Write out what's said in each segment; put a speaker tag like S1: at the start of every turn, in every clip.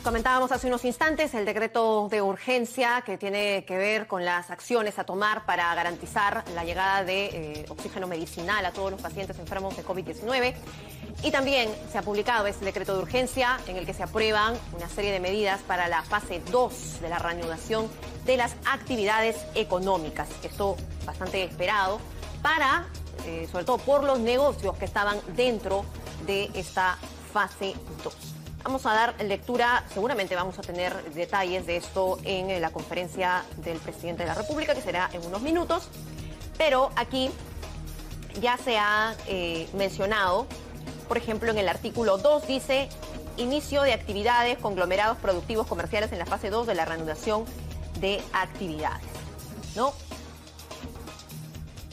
S1: Comentábamos hace unos instantes el decreto de urgencia que tiene que ver con las acciones a tomar para garantizar la llegada de oxígeno medicinal a todos los pacientes enfermos de COVID-19. Y también se ha publicado este decreto de urgencia en el que se aprueban una serie de medidas para la fase 2 de la reanudación de las actividades económicas. Esto bastante esperado para, sobre todo por los negocios que estaban dentro de esta fase 2. Vamos a dar lectura, seguramente vamos a tener detalles de esto en la conferencia del presidente de la República, que será en unos minutos, pero aquí ya se ha mencionado, por ejemplo, en el artículo 2 dice: inicio de actividades, conglomerados productivos comerciales en la fase 2 de la reanudación de actividades, ¿no?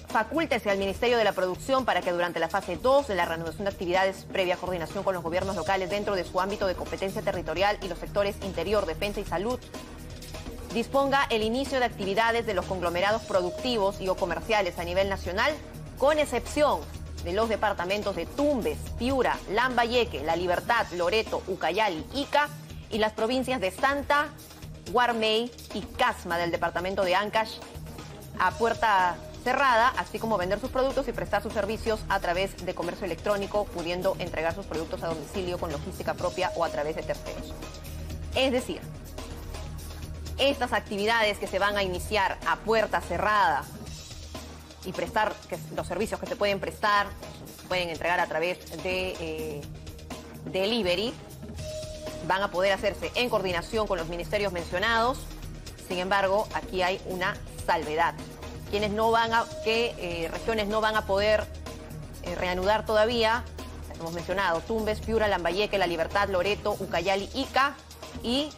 S1: Facúltese al Ministerio de la Producción para que durante la fase 2 de la reanudación de actividades, previa coordinación con los gobiernos locales dentro de su ámbito de competencia territorial y los sectores interior, defensa y salud, disponga el inicio de actividades de los conglomerados productivos y o comerciales a nivel nacional, con excepción de los departamentos de Tumbes, Piura, Lambayeque, La Libertad, Loreto, Ucayali, Ica y las provincias de Santa, Guarmey y Casma del departamento de Ancash a puerta cerrada, así como vender sus productos y prestar sus servicios a través de comercio electrónico, pudiendo entregar sus productos a domicilio con logística propia o a través de terceros. Es decir, estas actividades que se van a iniciar a puerta cerrada y prestar los servicios que se pueden prestar, se pueden entregar a través de delivery, van a poder hacerse en coordinación con los ministerios mencionados. Sin embargo, aquí hay una salvedad. Regiones no van a poder reanudar todavía, hemos mencionado Tumbes, Piura, Lambayeque, La Libertad, Loreto, Ucayali, Ica, y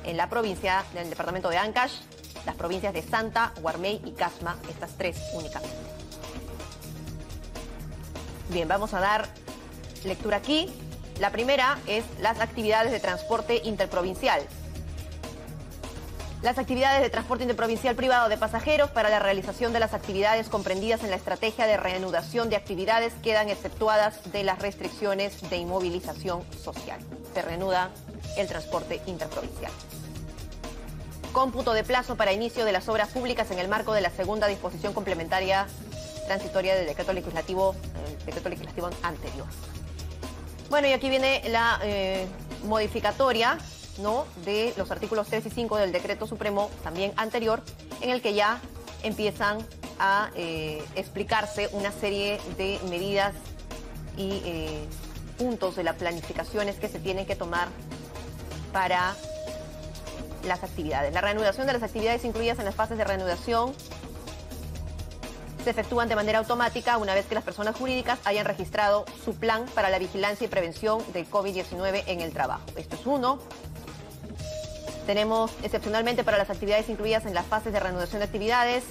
S1: en la provincia del departamento de Ancash, las provincias de Santa, Guarmey y Casma, estas tres únicamente. Bien, vamos a dar lectura aquí. La primera es las actividades de transporte interprovincial. Las actividades de transporte interprovincial privado de pasajeros para la realización de las actividades comprendidas en la estrategia de reanudación de actividades quedan exceptuadas de las restricciones de inmovilización social. Se reanuda el transporte interprovincial. Cómputo de plazo para inicio de las obras públicas en el marco de la segunda disposición complementaria transitoria del decreto legislativo anterior. Bueno, y aquí viene la modificatoria, ¿no?, de los artículos 3 y 5 del decreto supremo también anterior, en el que ya empiezan a explicarse una serie de medidas y puntos de las planificaciones que se tienen que tomar para las actividades. La reanudación de las actividades incluidas en las fases de reanudación se efectúan de manera automática una vez que las personas jurídicas hayan registrado su plan para la vigilancia y prevención del COVID-19 en el trabajo. Esto es uno. Tenemos, excepcionalmente para las actividades incluidas en las fases de reanudación de actividades,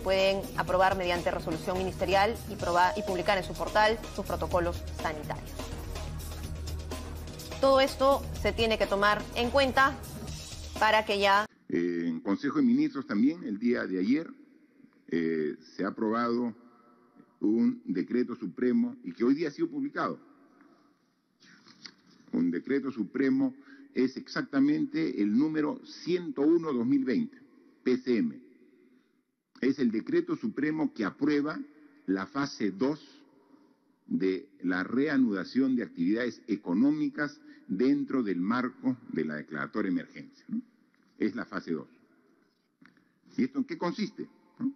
S1: pueden aprobar mediante resolución ministerial y publicar en su portal sus protocolos sanitarios. Todo esto se tiene que tomar en cuenta para que ya...
S2: En Consejo de Ministros también, el día de ayer, se ha aprobado un decreto supremo y que hoy día ha sido publicado. Un decreto supremo es exactamente el número 101/2020, PCM. Es el decreto supremo que aprueba la fase 2 de la reanudación de actividades económicas dentro del marco de la declaratoria de emergencia, ¿no? Es la fase 2. ¿Y esto en qué consiste? ¿No?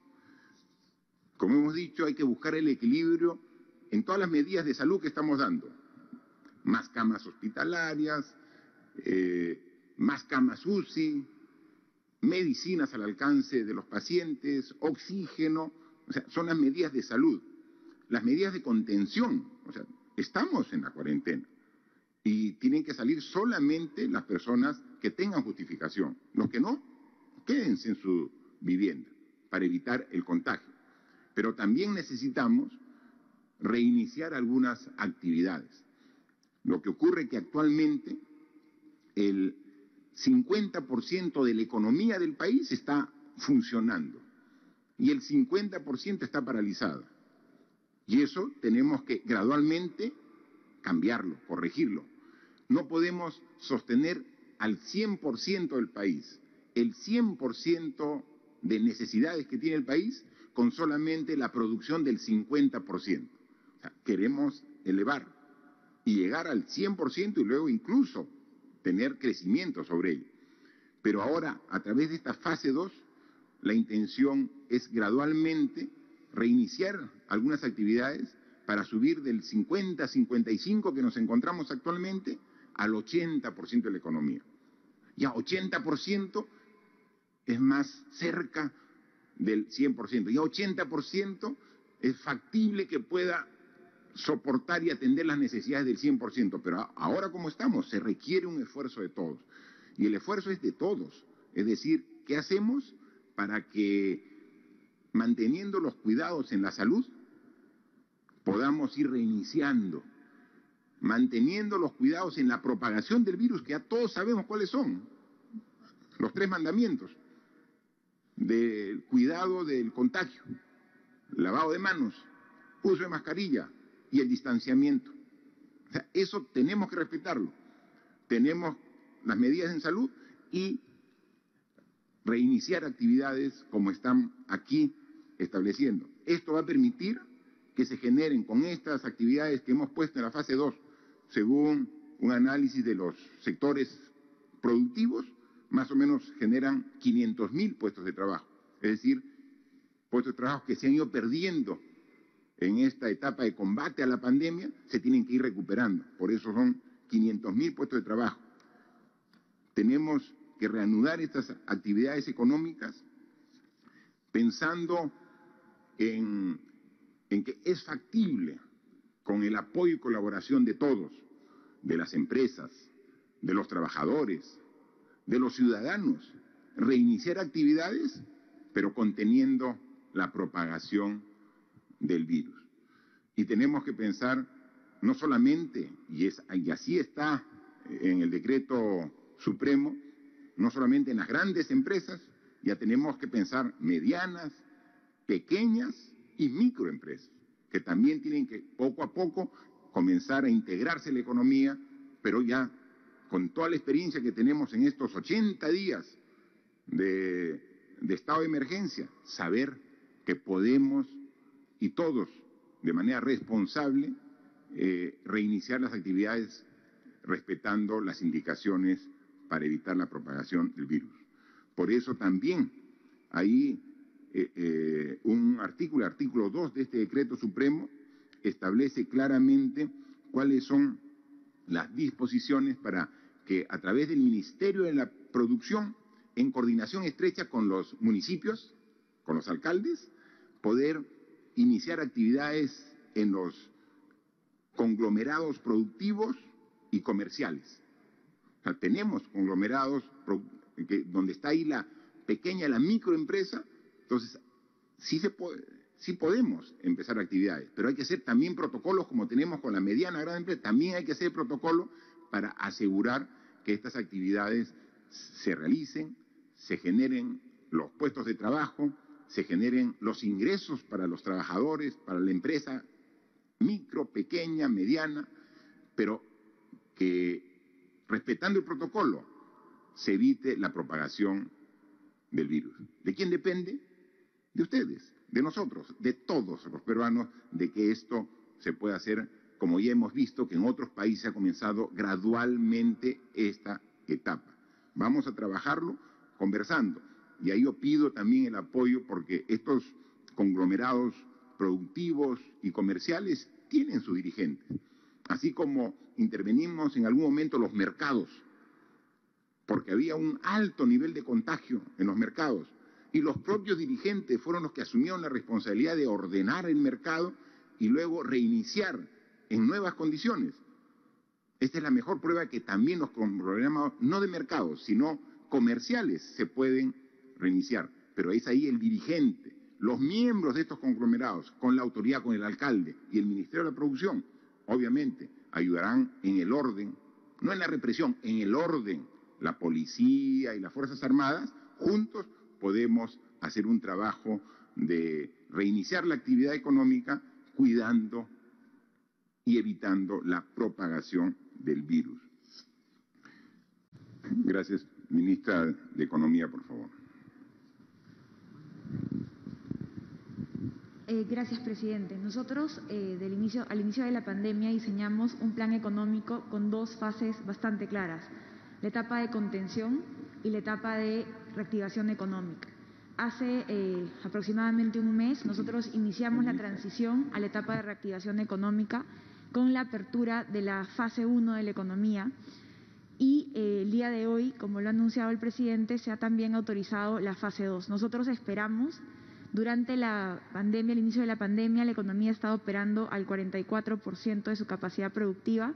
S2: Como hemos dicho, hay que buscar el equilibrio en todas las medidas de salud que estamos dando. Más camas hospitalarias, más camas UCI, medicinas al alcance de los pacientes, oxígeno, o sea, son las medidas de salud. Las medidas de contención, o sea, estamos en la cuarentena y tienen que salir solamente las personas que tengan justificación. Los que no, quédense en su vivienda para evitar el contagio. Pero también necesitamos reiniciar algunas actividades. Lo que ocurre es que actualmente el 50% de la economía del país está funcionando y el 50% está paralizada. Y eso tenemos que gradualmente cambiarlo, corregirlo. No podemos sostener al 100% del país, el 100% de necesidades que tiene el país, con solamente la producción del 50%. O sea, queremos elevar y llegar al 100% y luego incluso tener crecimiento sobre ello. Pero ahora, a través de esta fase 2, la intención es gradualmente reiniciar algunas actividades para subir del 50-55 que nos encontramos actualmente al 80% de la economía. Ya 80% es más cerca del 100%. Ya 80% es factible que pueda soportar y atender las necesidades del 100%. Pero ahora como estamos, se requiere un esfuerzo de todos. Y el esfuerzo es de todos. Es decir, ¿qué hacemos para que, manteniendo los cuidados en la salud, podamos ir reiniciando, manteniendo los cuidados en la propagación del virus, que ya todos sabemos cuáles son, los 3 mandamientos del cuidado del contagio, lavado de manos, uso de mascarilla y el distanciamiento? O sea, eso tenemos que respetarlo. Tenemos las medidas en salud y reiniciar actividades como están aquí estableciendo. Esto va a permitir que se generen con estas actividades que hemos puesto en la fase 2, según un análisis de los sectores productivos, más o menos generan 500.000 puestos de trabajo. Es decir, puestos de trabajo que se han ido perdiendo en esta etapa de combate a la pandemia, se tienen que ir recuperando. Por eso son 500.000 puestos de trabajo. Tenemos que reanudar estas actividades económicas pensando en que es factible, con el apoyo y colaboración de todos, de las empresas, de los trabajadores, de los ciudadanos, reiniciar actividades, pero conteniendo la propagación del virus. Y tenemos que pensar no solamente, y así está en el decreto supremo, no solamente en las grandes empresas, ya tenemos que pensar medianas, pequeñas y microempresas, que también tienen que poco a poco comenzar a integrarse en la economía, pero ya con toda la experiencia que tenemos en estos 80 días de estado de emergencia, saber que podemos y todos de manera responsable reiniciar las actividades respetando las indicaciones para evitar la propagación del virus. Por eso también ahí un artículo, el artículo 2 de este decreto supremo, establece claramente cuáles son las disposiciones para que a través del Ministerio de la Producción, en coordinación estrecha con los municipios, con los alcaldes, poder iniciar actividades en los conglomerados productivos y comerciales. O sea, tenemos conglomerados donde está ahí la pequeña, la microempresa. Entonces, sí podemos empezar actividades, pero hay que hacer también protocolos como tenemos con la mediana gran empresa. También hay que hacer protocolo para asegurar que estas actividades se realicen, se generen los puestos de trabajo, se generen los ingresos para los trabajadores, para la empresa micro, pequeña, mediana, pero que respetando el protocolo se evite la propagación del virus. ¿De quién depende? De ustedes, de nosotros, de todos los peruanos, de que esto se pueda hacer, como ya hemos visto que en otros países ha comenzado gradualmente esta etapa. Vamos a trabajarlo conversando, y ahí yo pido también el apoyo porque estos conglomerados productivos y comerciales tienen sus dirigentes, así como intervenimos en algún momento los mercados, porque había un alto nivel de contagio en los mercados, y los propios dirigentes fueron los que asumieron la responsabilidad de ordenar el mercado y luego reiniciar en nuevas condiciones. Esta es la mejor prueba que también los conglomerados, no de mercados, sino comerciales, se pueden reiniciar. Pero es ahí el dirigente, los miembros de estos conglomerados, con la autoridad, con el alcalde y el Ministerio de la Producción, obviamente, ayudarán en el orden, no en la represión, en el orden, la policía y las Fuerzas Armadas. Juntos podemos hacer un trabajo de reiniciar la actividad económica cuidando y evitando la propagación del virus. Gracias. Ministra de Economía, por favor.
S3: Gracias, presidente. Nosotros, al inicio de la pandemia, diseñamos un plan económico con dos fases bastante claras: la etapa de contención y la etapa de reactivación económica. Hace aproximadamente un mes nosotros iniciamos la transición a la etapa de reactivación económica con la apertura de la fase 1 de la economía y el día de hoy, como lo ha anunciado el presidente, se ha también autorizado la fase 2. Nosotros esperamos, durante la pandemia, al inicio de la pandemia, la economía estaba operando al 44% de su capacidad productiva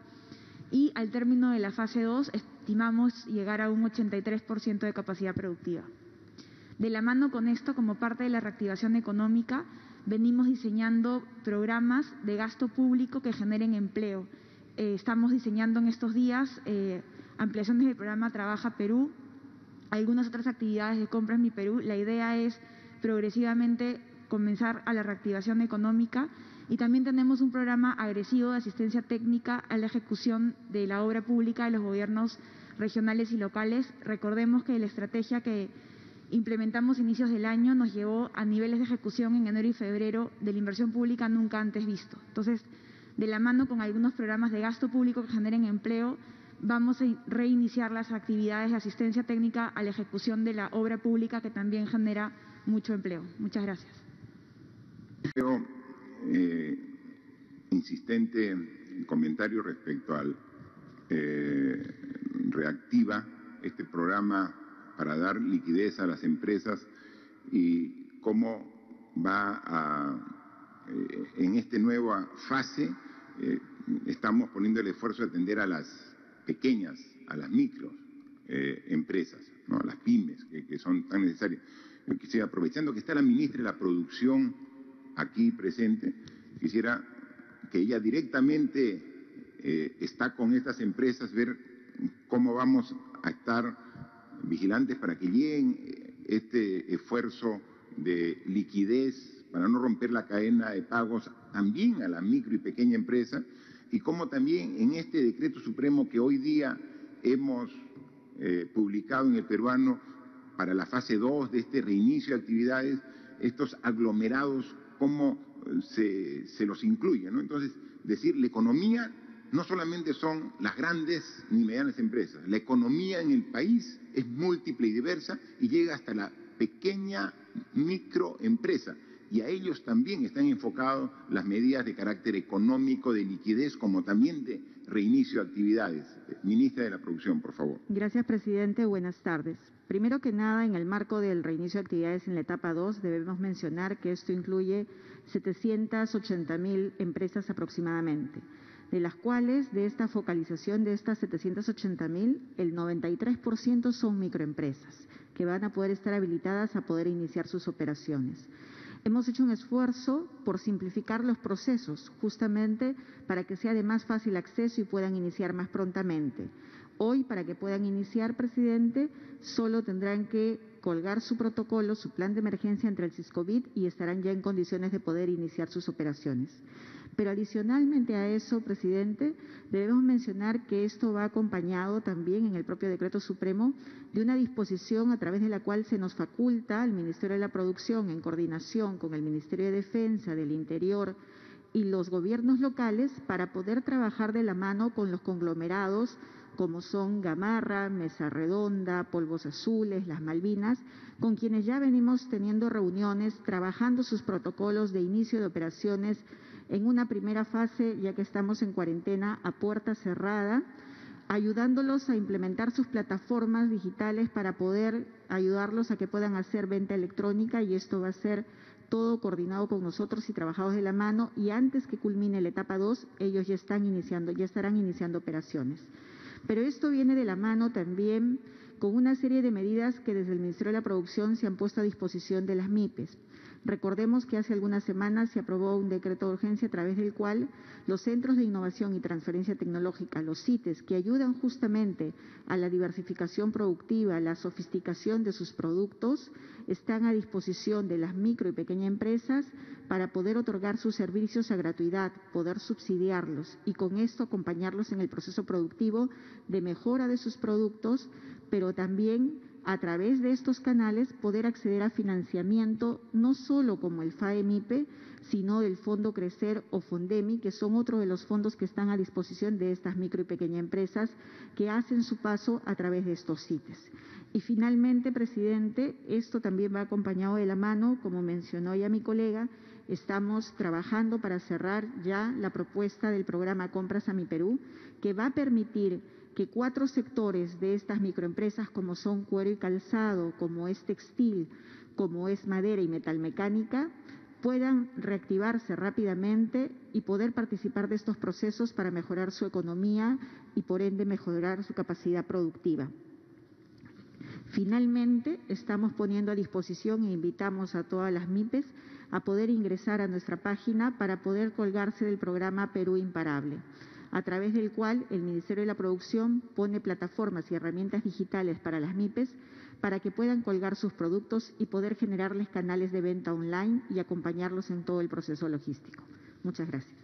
S3: y al término de la fase 2 estimamos llegar a un 83% de capacidad productiva. De la mano con esto, como parte de la reactivación económica, venimos diseñando programas de gasto público que generen empleo. Estamos diseñando en estos días ampliaciones del programa Trabaja Perú, algunas otras actividades de Compras Mi Perú. La idea es progresivamente comenzar a la reactivación económica y también tenemos un programa agresivo de asistencia técnica a la ejecución de la obra pública de los gobiernos regionales y locales. Recordemos que la estrategia que implementamos a inicios del año nos llevó a niveles de ejecución en enero y febrero de la inversión pública nunca antes visto. Entonces, de la mano con algunos programas de gasto público que generen empleo, vamos a reiniciar las actividades de asistencia técnica a la ejecución de la obra pública que también genera mucho empleo. Muchas gracias.
S2: Insistente comentario respecto al reactiva, este programa para dar liquidez a las empresas y cómo va en esta nueva fase estamos poniendo el esfuerzo de atender a las pequeñas, a las micro empresas, ¿no? A las pymes que son tan necesarias. Yo quisiera, aprovechando que está la ministra de la Producción aquí presente, quisiera que ella directamente está con estas empresas, ver cómo vamos a estar vigilantes para que lleguen este esfuerzo de liquidez para no romper la cadena de pagos también a la micro y pequeña empresa, y cómo también en este decreto supremo que hoy día hemos publicado en el peruano para la fase 2 de este reinicio de actividades, estos aglomerados, cómo se los incluye, ¿no? Entonces, decir, la economía no solamente son las grandes ni medianas empresas, la economía en el país es múltiple y diversa y llega hasta la pequeña microempresa, y a ellos también están enfocadas las medidas de carácter económico, de liquidez, como también de reinicio de actividades. Ministra de la Producción, por favor.
S4: Gracias, presidente. Buenas tardes. Primero que nada, en el marco del reinicio de actividades en la etapa 2, debemos mencionar que esto incluye 780.000 empresas aproximadamente, de las cuales, de esta focalización de estas 780.000, el 93% son microempresas, que van a poder estar habilitadas a poder iniciar sus operaciones. Hemos hecho un esfuerzo por simplificar los procesos, justamente para que sea de más fácil acceso y puedan iniciar más prontamente. Hoy, para que puedan iniciar, presidente, solo tendrán que colgar su protocolo, su plan de emergencia entre el SISCOVID y estarán ya en condiciones de poder iniciar sus operaciones. Pero adicionalmente a eso, presidente, debemos mencionar que esto va acompañado también en el propio decreto supremo de una disposición a través de la cual se nos faculta al Ministerio de la Producción, en coordinación con el Ministerio de Defensa, del Interior y los gobiernos locales, para poder trabajar de la mano con los conglomerados como son Gamarra, Mesa Redonda, Polvos Azules, las Malvinas, con quienes ya venimos teniendo reuniones, trabajando sus protocolos de inicio de operaciones en una primera fase, ya que estamos en cuarentena a puerta cerrada, ayudándolos a implementar sus plataformas digitales para poder ayudarlos a que puedan hacer venta electrónica, y esto va a ser todo coordinado con nosotros y trabajados de la mano, y antes que culmine la etapa 2, ellos ya estarán iniciando operaciones. Pero esto viene de la mano también con una serie de medidas que desde el Ministerio de la Producción se han puesto a disposición de las MIPES. Recordemos que hace algunas semanas se aprobó un decreto de urgencia a través del cual los Centros de Innovación y Transferencia Tecnológica, los CITES, que ayudan justamente a la diversificación productiva, a la sofisticación de sus productos, están a disposición de las micro y pequeñas empresas para poder otorgar sus servicios a gratuidad, poder subsidiarlos y con esto acompañarlos en el proceso productivo de mejora de sus productos, pero también a través de estos canales poder acceder a financiamiento, no solo como el FAE-MIPE, sino del Fondo Crecer o Fondemi, que son otros de los fondos que están a disposición de estas micro y pequeñas empresas que hacen su paso a través de estos CITES. Y finalmente, presidente, esto también va acompañado de la mano, como mencionó ya mi colega, estamos trabajando para cerrar ya la propuesta del programa Compras a mi Perú, que va a permitir que 4 sectores de estas microempresas, como son cuero y calzado, como es textil, como es madera y metalmecánica, puedan reactivarse rápidamente y poder participar de estos procesos para mejorar su economía y por ende mejorar su capacidad productiva. Finalmente, estamos poniendo a disposición e invitamos a todas las MIPES a poder ingresar a nuestra página para poder colgarse del programa Perú Imparable, a través del cual el Ministerio de la Producción pone plataformas y herramientas digitales para las MIPES para que puedan colgar sus productos y poder generarles canales de venta online y acompañarlos en todo el proceso logístico. Muchas gracias.